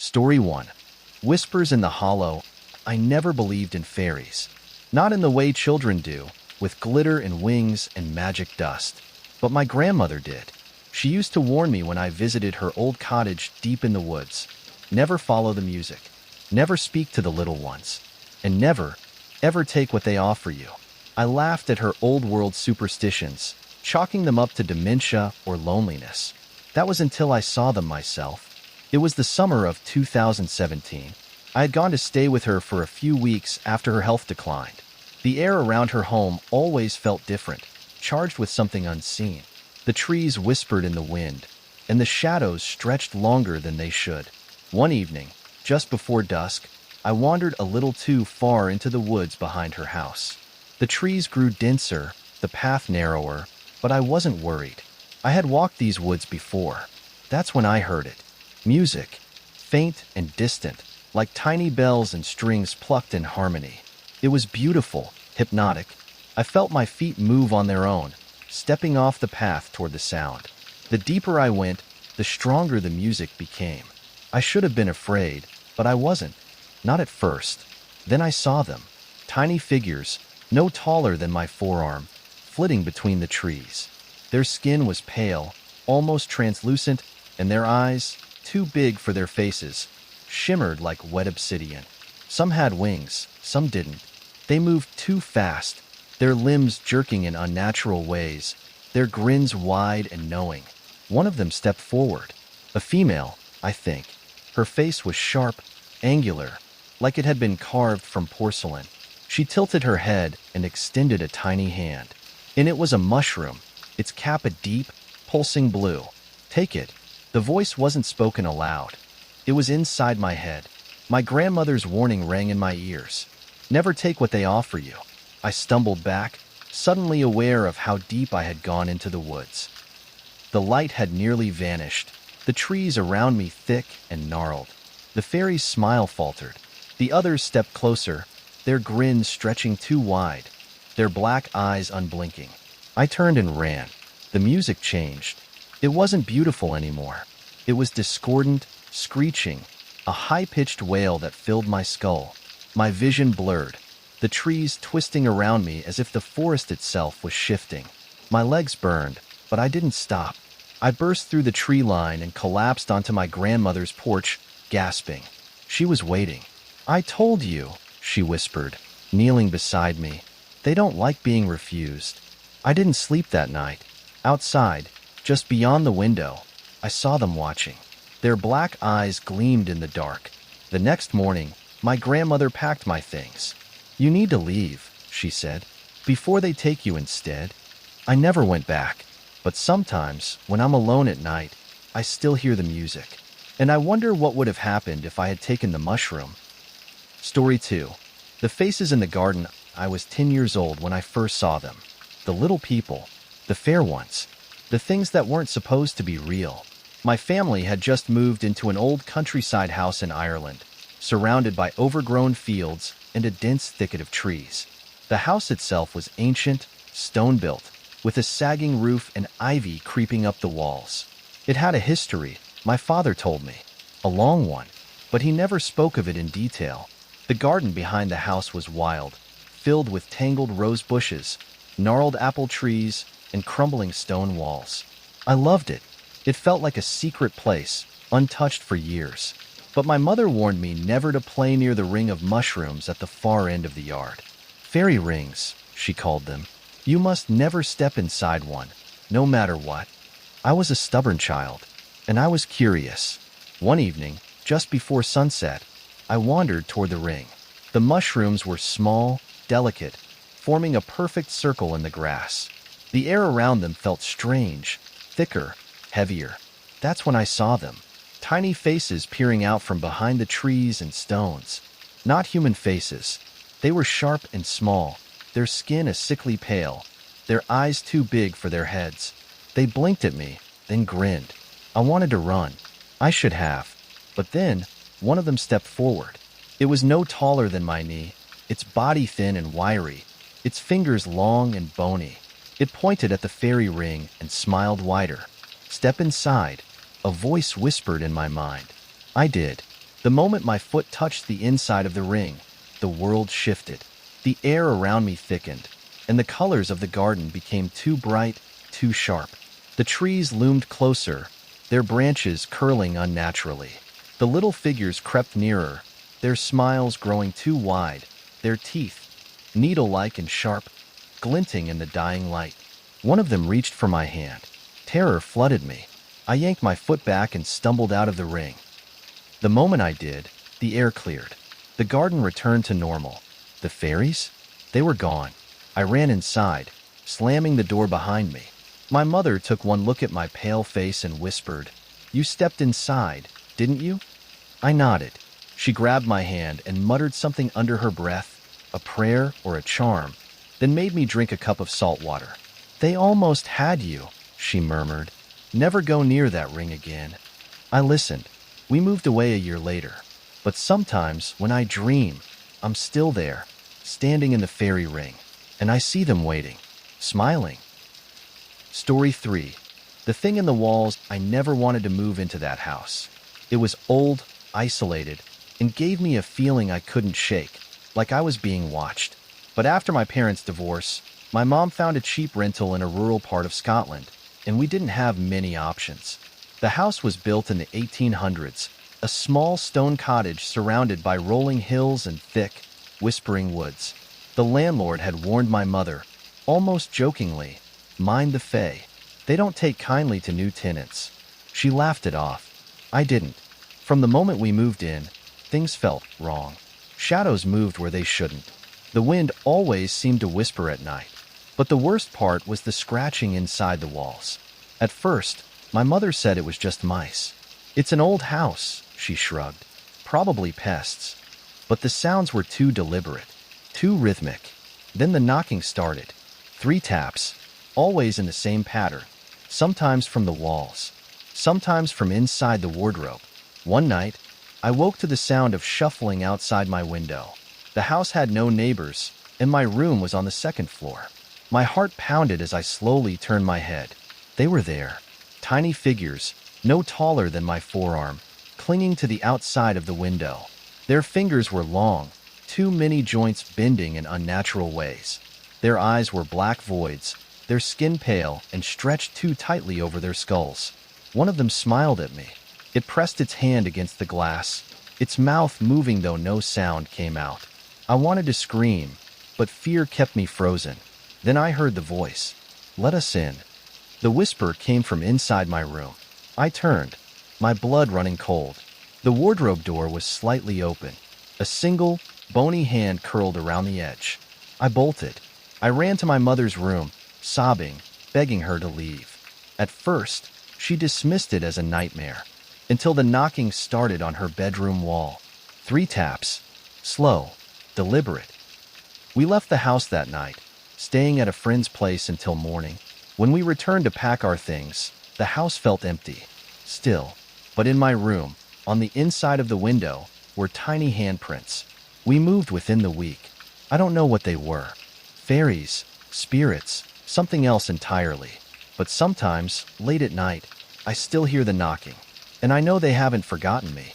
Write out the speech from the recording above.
Story 1. Whispers in the Hollow. I never believed in fairies. Not in the way children do, with glitter and wings and magic dust. But my grandmother did. She used to warn me when I visited her old cottage deep in the woods. Never follow the music. Never speak to the little ones. And never, ever take what they offer you. I laughed at her old-world superstitions, chalking them up to dementia or loneliness. That was until I saw them myself. It was the summer of 2017. I had gone to stay with her for a few weeks after her health declined. The air around her home always felt different, charged with something unseen. The trees whispered in the wind, and the shadows stretched longer than they should. One evening, just before dusk, I wandered a little too far into the woods behind her house. The trees grew denser, the path narrower, but I wasn't worried. I had walked these woods before. That's when I heard it. Music, faint and distant, like tiny bells and strings plucked in harmony. It was beautiful, hypnotic. I felt my feet move on their own, stepping off the path toward the sound. The deeper I went, the stronger the music became. I should have been afraid, but I wasn't. Not at first. Then I saw them. Tiny figures, no taller than my forearm, flitting between the trees. Their skin was pale, almost translucent, and their eyes, too big for their faces, shimmered like wet obsidian. Some had wings, some didn't. They moved too fast, their limbs jerking in unnatural ways, their grins wide and knowing. One of them stepped forward. A female, I think. Her face was sharp, angular, like it had been carved from porcelain. She tilted her head and extended a tiny hand. And it was a mushroom, its cap a deep, pulsing blue. "Take it." The voice wasn't spoken aloud. It was inside my head. My grandmother's warning rang in my ears. Never take what they offer you. I stumbled back, suddenly aware of how deep I had gone into the woods. The light had nearly vanished, the trees around me thick and gnarled. The fairy's smile faltered. The others stepped closer, their grins stretching too wide, their black eyes unblinking. I turned and ran. The music changed. It wasn't beautiful anymore. It was discordant, screeching, a high-pitched wail that filled my skull. My vision blurred, the trees twisting around me as if the forest itself was shifting. My legs burned, but I didn't stop. I burst through the tree line and collapsed onto my grandmother's porch, gasping. She was waiting. "I told you," she whispered, kneeling beside me. "They don't like being refused." I didn't sleep that night. Outside, just beyond the window, I saw them watching. Their black eyes gleamed in the dark. The next morning, my grandmother packed my things. "You need to leave," she said, "before they take you instead." I never went back, but sometimes, when I'm alone at night, I still hear the music. And I wonder what would have happened if I had taken the mushroom. Story 2. The faces in the garden. I was 10 years old when I first saw them. The little people, the fair ones, the things that weren't supposed to be real. My family had just moved into an old countryside house in Ireland, surrounded by overgrown fields and a dense thicket of trees. The house itself was ancient, stone-built, with a sagging roof and ivy creeping up the walls. It had a history, my father told me, a long one, but he never spoke of it in detail. The garden behind the house was wild, filled with tangled rose bushes, gnarled apple trees, and crumbling stone walls. I loved it. It felt like a secret place, untouched for years. But my mother warned me never to play near the ring of mushrooms at the far end of the yard. "Fairy rings," she called them. "You must never step inside one, no matter what." I was a stubborn child, and I was curious. One evening, just before sunset, I wandered toward the ring. The mushrooms were small, delicate, forming a perfect circle in the grass. The air around them felt strange, thicker, heavier. That's when I saw them. Tiny faces peering out from behind the trees and stones. Not human faces. They were sharp and small, their skin a sickly pale, their eyes too big for their heads. They blinked at me, then grinned. I wanted to run. I should have. But then, one of them stepped forward. It was no taller than my knee, its body thin and wiry, its fingers long and bony. It pointed at the fairy ring and smiled wider. "Step inside," a voice whispered in my mind. I did. The The moment my foot touched the inside of the ring, the world shifted. The air around me thickened, and the colors of the garden became too bright, too sharp. The trees loomed closer, their branches curling unnaturally. The little figures crept nearer, their smiles growing too wide, their teeth, needle-like and sharp, glinting in the dying light. One of them reached for my hand. Terror flooded me. I yanked my foot back and stumbled out of the ring. The moment I did, the air cleared. The garden returned to normal. The fairies? They were gone. I ran inside, slamming the door behind me. My mother took one look at my pale face and whispered, "You stepped inside, didn't you?" I nodded. She grabbed my hand and muttered something under her breath, a prayer or a charm, then made me drink a cup of salt water. "They almost had you," she murmured. "Never go near that ring again." I listened. We moved away a year later. But sometimes, when I dream, I'm still there, standing in the fairy ring, and I see them waiting, smiling. Story 3. The thing in the walls. I never wanted to move into that house. It was old, isolated, and gave me a feeling I couldn't shake, like I was being watched. But after my parents' divorce, my mom found a cheap rental in a rural part of Scotland, and we didn't have many options. The house was built in the 1800s, a small stone cottage surrounded by rolling hills and thick, whispering woods. The landlord had warned my mother, almost jokingly, "Mind the fae. They don't take kindly to new tenants." She laughed it off. I didn't. From the moment we moved in, things felt wrong. Shadows moved where they shouldn't. The wind always seemed to whisper at night. But the worst part was the scratching inside the walls. At first, my mother said it was just mice. "It's an old house," she shrugged. "Probably pests." But the sounds were too deliberate, too rhythmic. Then the knocking started. 3 taps, always in the same pattern, sometimes from the walls, sometimes from inside the wardrobe. One night, I woke to the sound of shuffling outside my window. The house had no neighbors, and my room was on the 2nd floor. My heart pounded as I slowly turned my head. They were there, tiny figures, no taller than my forearm, clinging to the outside of the window. Their fingers were long, too many joints bending in unnatural ways. Their eyes were black voids, their skin pale and stretched too tightly over their skulls. One of them smiled at me. It pressed its hand against the glass, its mouth moving though no sound came out. I wanted to scream, but fear kept me frozen. Then I heard the voice. "Let us in." The whisper came from inside my room. I turned, my blood running cold. The wardrobe door was slightly open. A single, bony hand curled around the edge. I bolted. I ran to my mother's room, sobbing, begging her to leave. At first, she dismissed it as a nightmare, until the knocking started on her bedroom wall. 3 taps. Slow, deliberate. We left the house that night, staying at a friend's place until morning. When we returned to pack our things, the house felt empty, still. But in my room, on the inside of the window, were tiny handprints. We moved within the week. I don't know what they were. Fairies, spirits, something else entirely. But sometimes, late at night, I still hear the knocking. And I know they haven't forgotten me.